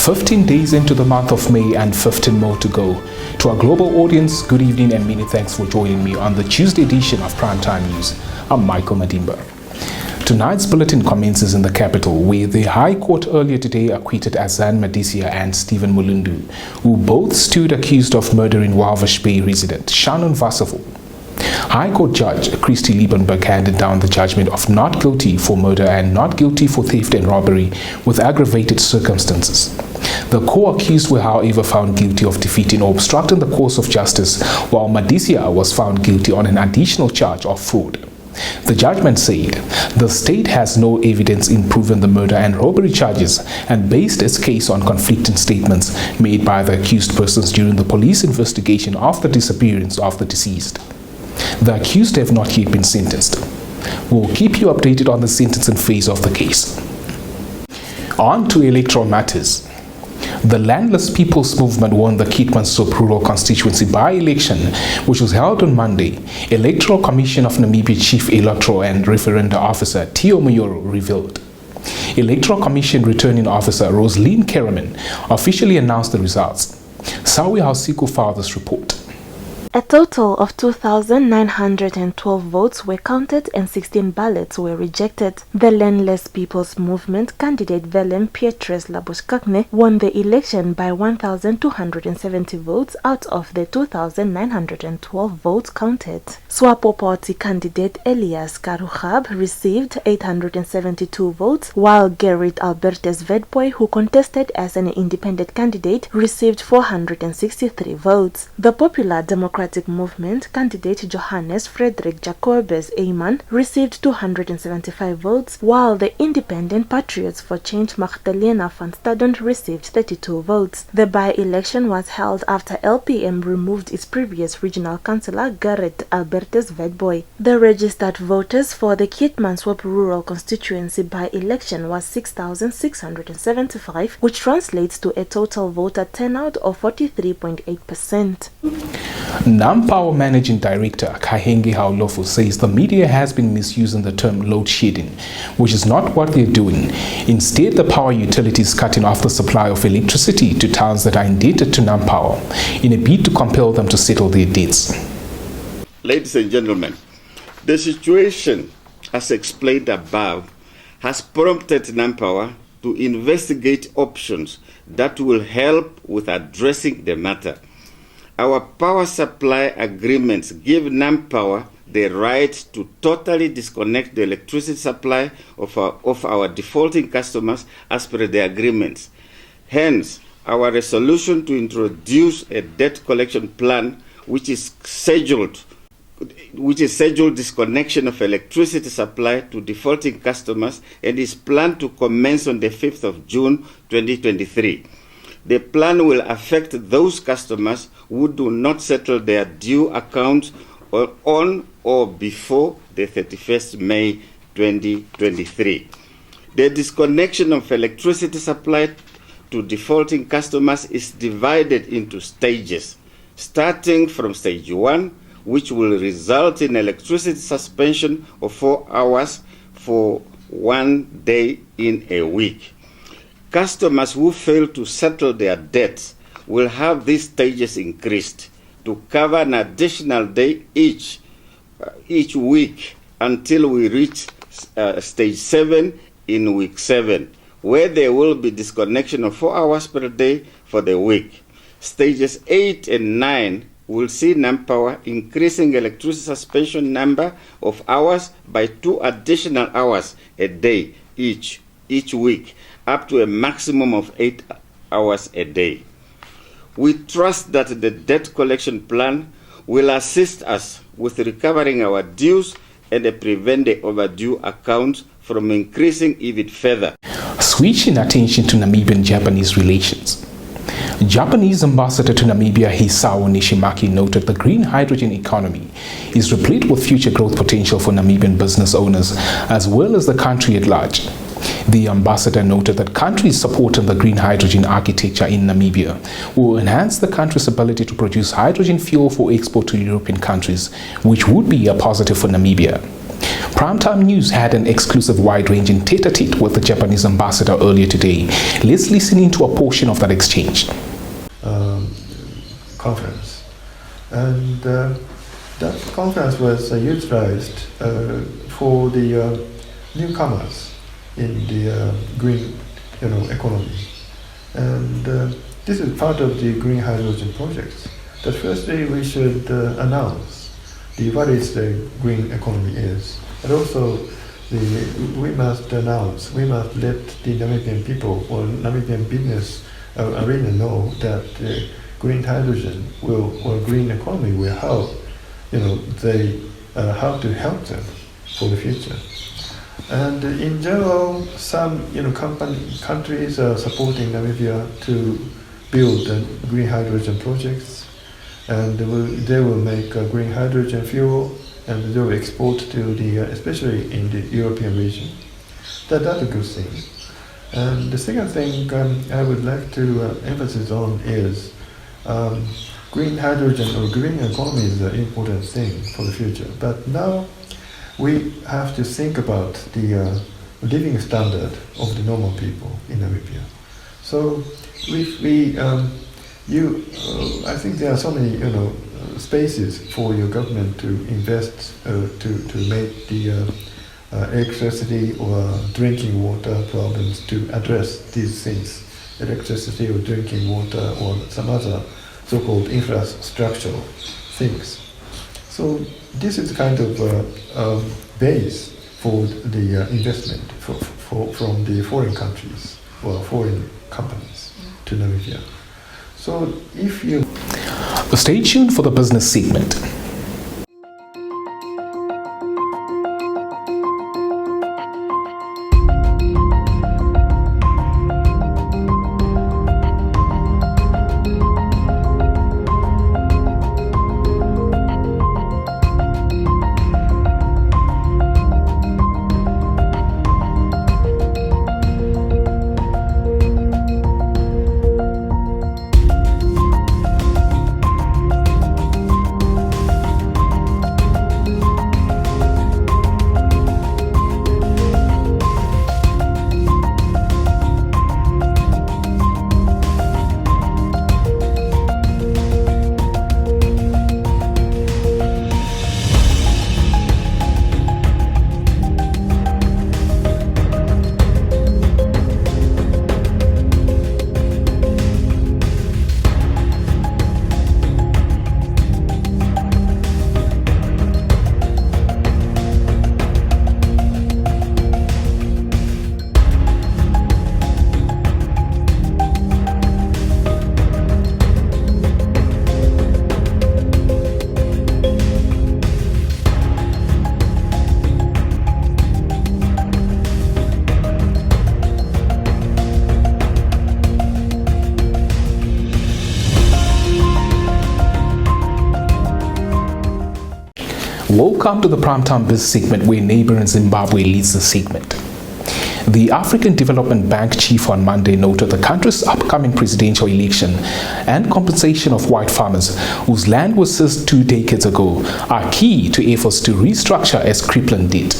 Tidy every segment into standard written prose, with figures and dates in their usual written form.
15 days into the month of May and 15 more to go. To our global audience, good evening and many thanks for joining me on the Tuesday edition of Primetime News. I'm Michael Madimba. Tonight's bulletin commences in the capital, where the High Court earlier today acquitted Azan Madisia and Stephen Mulundu, who both stood accused of murdering Walvish Bay resident Shannon Vassavo. High Court Judge Christy Liebenberg handed down the judgment of not guilty for murder and not guilty for theft and robbery with aggravated circumstances. The co-accused were, however, found guilty of defeating or obstructing the course of justice, while Madisia was found guilty on an additional charge of fraud. The judgment said the state has no evidence in proving the murder and robbery charges and based its case on conflicting statements made by the accused persons during the police investigation of the disappearance of the deceased. The accused have not yet been sentenced. We'll keep you updated on the sentencing phase of the case. On to electoral matters. The Landless People's Movement won the Keetmanshoop Rural Constituency by-election, which was held on Monday. Electoral Commission of Namibia Chief Electoral and Referenda Officer Theo Mayoro revealed. Electoral Commission Returning Officer Rosaline Karaman officially announced the results. Sawi Hausiku filed this report. A total of 2,912 votes were counted and 16 ballots were rejected. The Landless People's Movement candidate Willem Pietrus Labuskagne won the election by 1,270 votes out of the 2,912 votes counted. Swapo Party candidate Elias Karuhab received 872 votes, while Gerrit Albertus Vedboy, who contested as an independent candidate, received 463 votes. The Popular Democratic Movement candidate Johannes Frederick Jacobus Eyman received 275 votes, while the Independent Patriots for Change Magdalena van Staden received 32 votes. The by-election was held after LPM removed its previous regional councillor Gerrit Albertus Vedboy. The registered voters for the Keetmanshoop Rural Constituency by-election was 6,675, which translates to a total voter turnout of 43.8%. NamPower Managing Director Kahenge Haolofu says the media has been misusing the term load shedding, which is not what they're doing. Instead, the power utility is cutting off the supply of electricity to towns that are indebted to NamPower in a bid to compel them to settle their debts. Ladies and gentlemen, the situation, as explained above, has prompted NamPower to investigate options that will help with addressing the matter. Our power supply agreements give NamPower the right to totally disconnect the electricity supply of our defaulting customers as per the agreements. Hence, our resolution to introduce a debt collection plan which is scheduled disconnection of electricity supply to defaulting customers and is planned to commence on the 5th of June 2023. The plan will affect those customers who do not settle their due accounts on or before the 31st May 2023. The disconnection of electricity supply to defaulting customers is divided into stages, starting from stage 1, which will result in electricity suspension of 4 hours for 1 day in a week. Customers who fail to settle their debts will have these stages increased to cover an additional day each week until we reach stage 7 in week 7, where there will be disconnection of 4 hours per day for the week. Stages 8 and 9 will see NamPower increasing electricity suspension number of hours by 2 additional hours a day each week, up to a maximum of 8 hours a day. We trust that the debt collection plan will assist us with recovering our dues and prevent the overdue accounts from increasing even further. Switching attention to Namibian-Japanese relations. Japanese ambassador to Namibia Hisao Nishimaki noted the green hydrogen economy is replete with future growth potential for Namibian business owners as well as the country at large. The ambassador noted that countries supporting the green hydrogen architecture in Namibia will enhance the country's ability to produce hydrogen fuel for export to European countries, which would be a positive for Namibia. Primetime News had an exclusive wide-ranging tete-a-tete with the Japanese ambassador earlier today. Let's listen into a portion of that exchange. Conference. And that conference was utilized for the newcomers in the green economy. And this is part of the green hydrogen projects. That firstly we should announce what is the green economy is. And also we must announce, we must let the Namibian people or Namibian business arena know that green hydrogen or green economy will help, how to help them for the future. And in general, some countries are supporting Namibia to build green hydrogen projects, and they will make green hydrogen fuel, and they will export to especially in the European region. That's a good thing. And the second thing I would like to emphasize on is green hydrogen or green economy is an important thing for the future. But now we have to think about the living standard of the normal people in Namibia. So I think there are so many spaces for your government to invest to make the electricity or drinking water problems, to address these things, electricity or drinking water or some other so-called infrastructural things. So this is kind of base for the investment from the foreign countries or foreign companies to Namibia. So if you... Stay tuned for the business segment. Welcome to the Primetime Biz segment, where neighboring Zimbabwe leads the segment. The African Development Bank chief on Monday noted the country's upcoming presidential election and compensation of white farmers whose land was seized 2 decades ago are key to efforts to restructure as Cripplen did.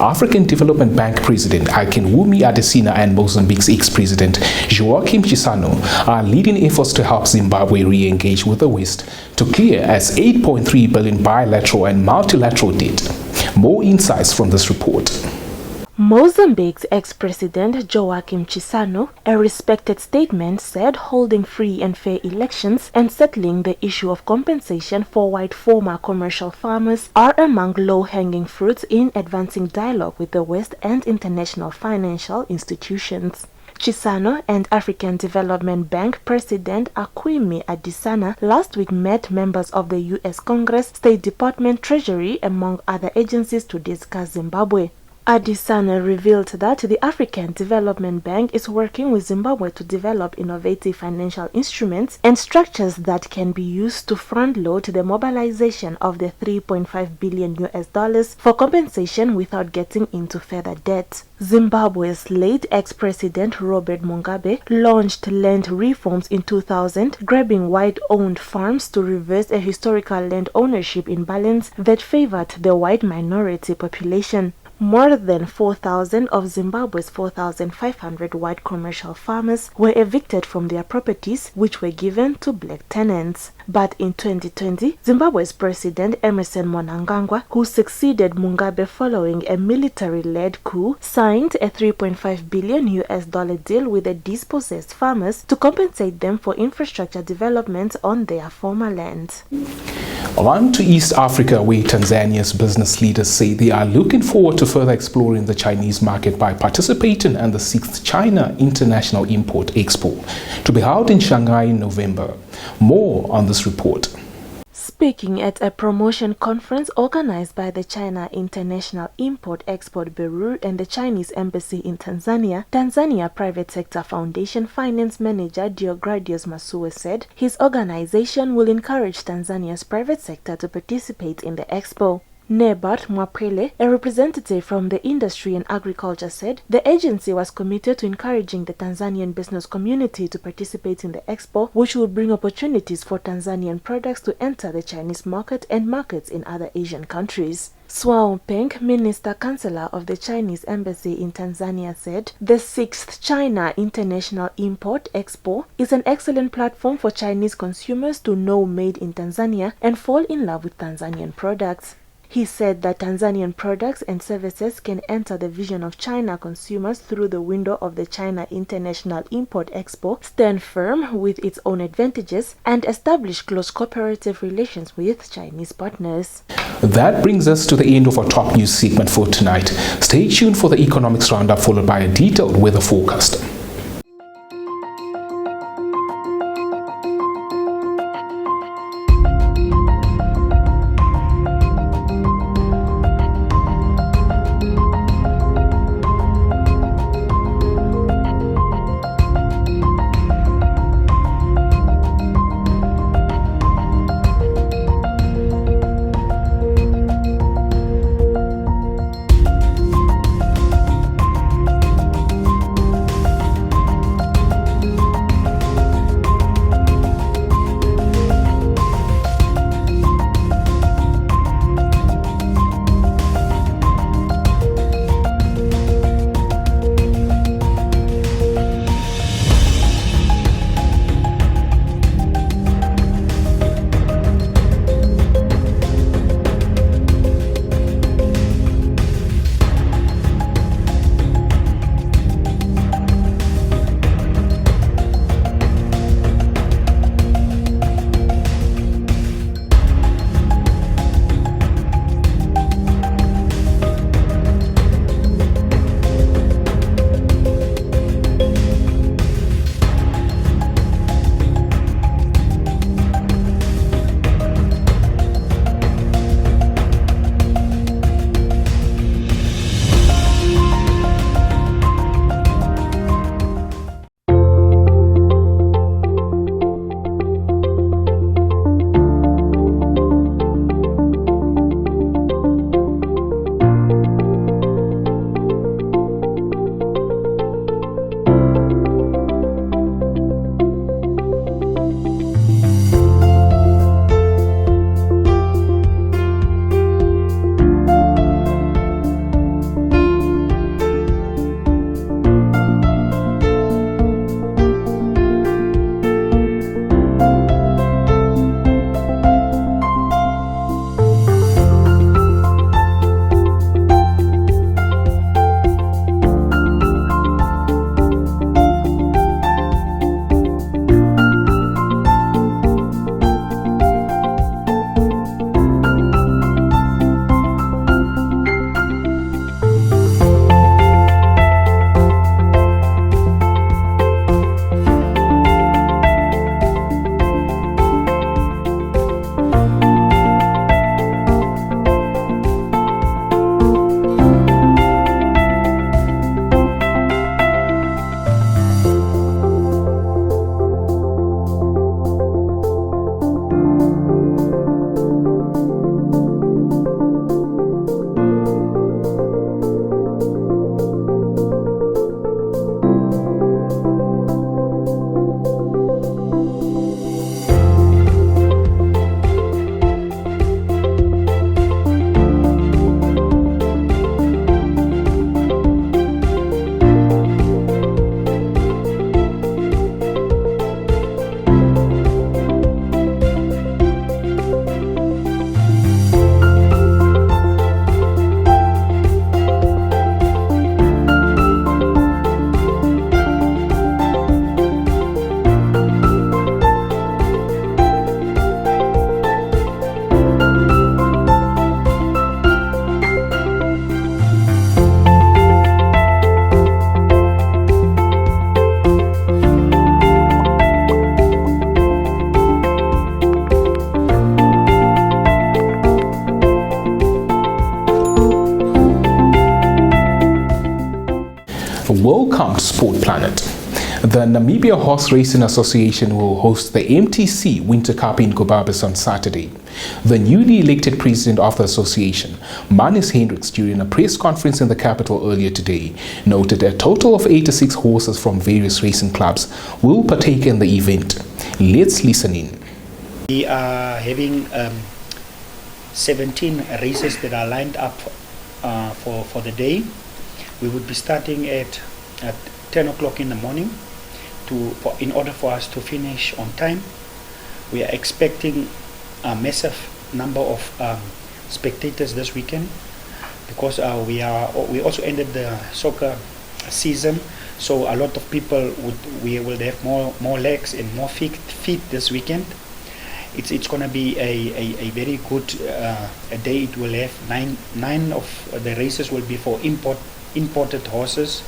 African Development Bank President Akinwumi Adesina and Mozambique's ex-president Joaquim Chissano are leading efforts to help Zimbabwe re-engage with the West to clear its $8.3 billion bilateral and multilateral debt. More insights from this report. Mozambique's ex-president Joaquim Chissano, a respected statement, said holding free and fair elections and settling the issue of compensation for white former commercial farmers are among low-hanging fruits in advancing dialogue with the West and international financial institutions. Chissano and African Development Bank President Akinwumi Adesina last week met members of the U.S. Congress, State Department, Treasury, among other agencies to discuss Zimbabwe. Adesanya revealed that the African Development Bank is working with Zimbabwe to develop innovative financial instruments and structures that can be used to front-load the mobilization of the $3.5 billion for compensation without getting into further debt. Zimbabwe's late ex-president Robert Mugabe launched land reforms in 2000, grabbing white-owned farms to reverse a historical land ownership imbalance that favored the white minority population. More than 4,000 of Zimbabwe's 4,500 white commercial farmers were evicted from their properties, which were given to black tenants. But in 2020, Zimbabwe's president Emmerson Mnangagwa, who succeeded Mugabe following a military-led coup, signed a $3.5 billion deal with the dispossessed farmers to compensate them for infrastructure development on their former land. On to East Africa, where Tanzania's business leaders say they are looking forward to further exploring the Chinese market by participating in the 6th China International Import Expo, to be held in Shanghai in November. More on this report. Speaking at a promotion conference organized by the China International Import-Export Bureau and the Chinese Embassy in Tanzania, Tanzania Private Sector Foundation Finance Manager Deogratius Masuwe said his organization will encourage Tanzania's private sector to participate in the expo. Nebat Mwapele, a representative from the industry and agriculture, said the agency was committed to encouraging the Tanzanian business community to participate in the expo, which will bring opportunities for Tanzanian products to enter the Chinese market and markets in other Asian countries. Suao Peng, Minister Chancellor of the Chinese Embassy in Tanzania, said the 6th China International Import Expo is an excellent platform for Chinese consumers to know made in Tanzania and fall in love with Tanzanian products. He said that Tanzanian products and services can enter the vision of China consumers through the window of the China International Import Expo, stand firm with its own advantages, and establish close cooperative relations with Chinese partners. That brings us to the end of our top news segment for tonight. Stay tuned for the economics roundup, followed by a detailed weather forecast. Welcome to Sport Planet. The Namibia Horse Racing Association will host the MTC Winter Cup in Gobabis on Saturday. The newly elected president of the association, Manis Hendricks, during a press conference in the capital earlier today, noted a total of 86 horses from various racing clubs will partake in the event. Let's listen in. We are having 17 races that are lined up for the day. We would be starting at 10 o'clock in the morning in order for us to finish on time. We are expecting a massive number of spectators this weekend because we also ended the soccer season, so a lot of people we will have more legs and more feet this weekend. It's going to be a very good day. It will have nine of the races will be for imported horses.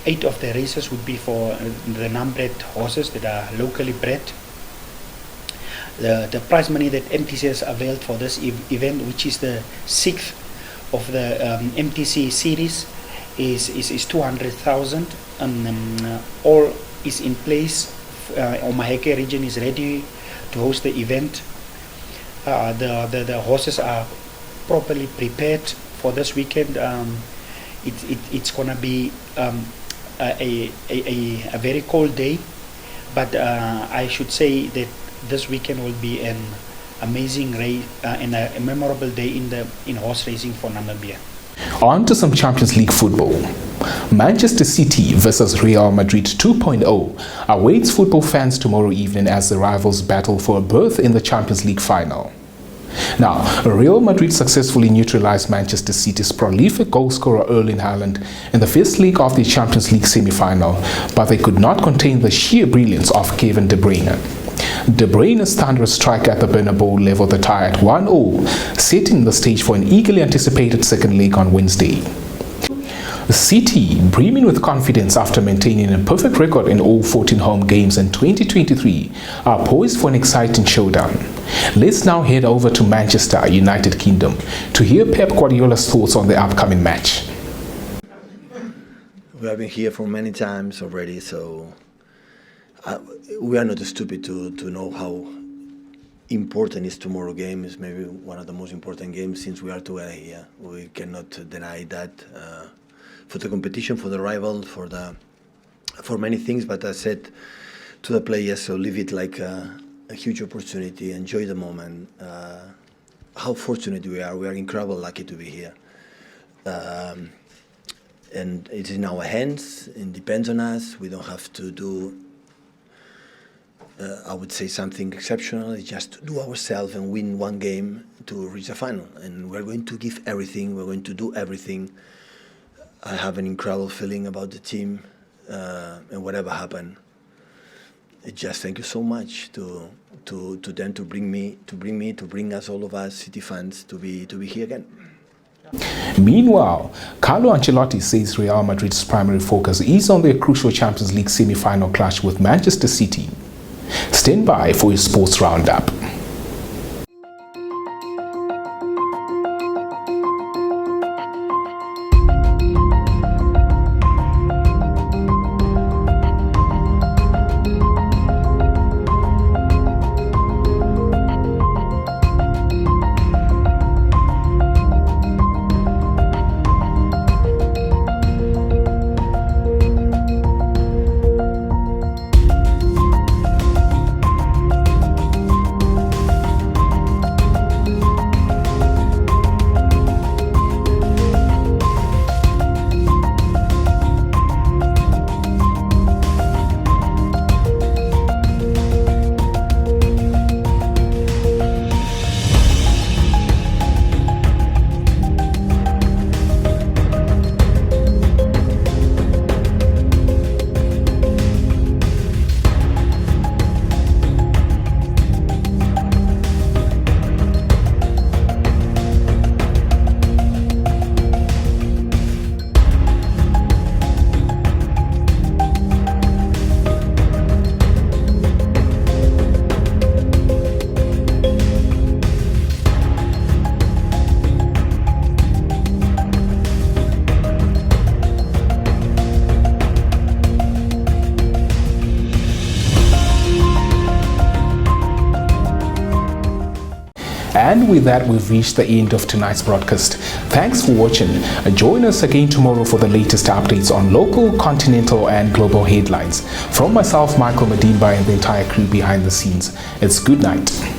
8 of the races would be for the non-bred horses that are locally bred. The prize money that MTC has availed for this event, which is the 6th of the MTC series, is 200,000. All is in place. Omaheke region is ready to host the event. The horses are properly prepared for this weekend. It's gonna be a very cold day, but I should say that this weekend will be an amazing race and a memorable day in horse racing for Namibia. On to some Champions League football. Manchester City versus Real Madrid 2.0 awaits football fans tomorrow evening as the rivals battle for a berth in the Champions League final. Now, Real Madrid successfully neutralized Manchester City's prolific goalscorer Erling Haaland in the first leg of the Champions League semi-final, but they could not contain the sheer brilliance of Kevin De Bruyne. De Bruyne's thunderous strike at the Bernabeu leveled the tie at 1-0, setting the stage for an eagerly anticipated second leg on Wednesday. City, brimming with confidence after maintaining a perfect record in all 14 home games in 2023, are poised for an exciting showdown. Let's now head over to Manchester, United Kingdom, to hear Pep Guardiola's thoughts on the upcoming match. We have been here for many times already, so we are not stupid to know how important is tomorrow's game. Is maybe one of the most important games since we are together here. We cannot deny that. For the competition, for the rival, for many things, but I said to the players, so leave it like a huge opportunity, enjoy the moment. How fortunate we are incredibly lucky to be here. And it's in our hands, it depends on us, we don't have to do, I would say something exceptional, it's just to do ourselves and win one game to reach the final. And we're going to give everything, we're going to do everything. I have an incredible feeling about the team, and whatever happened, it's just thank you so much to them to bring us, all of us City fans, to be here again. Meanwhile, Carlo Ancelotti says Real Madrid's primary focus is on their crucial Champions League semi-final clash with Manchester City. Stand by for your sports roundup. And with that, we've reached the end of tonight's broadcast. Thanks for watching. Join us again tomorrow for the latest updates on local, continental, and global headlines. From myself, Michael Madimba, and the entire crew behind the scenes, it's good night.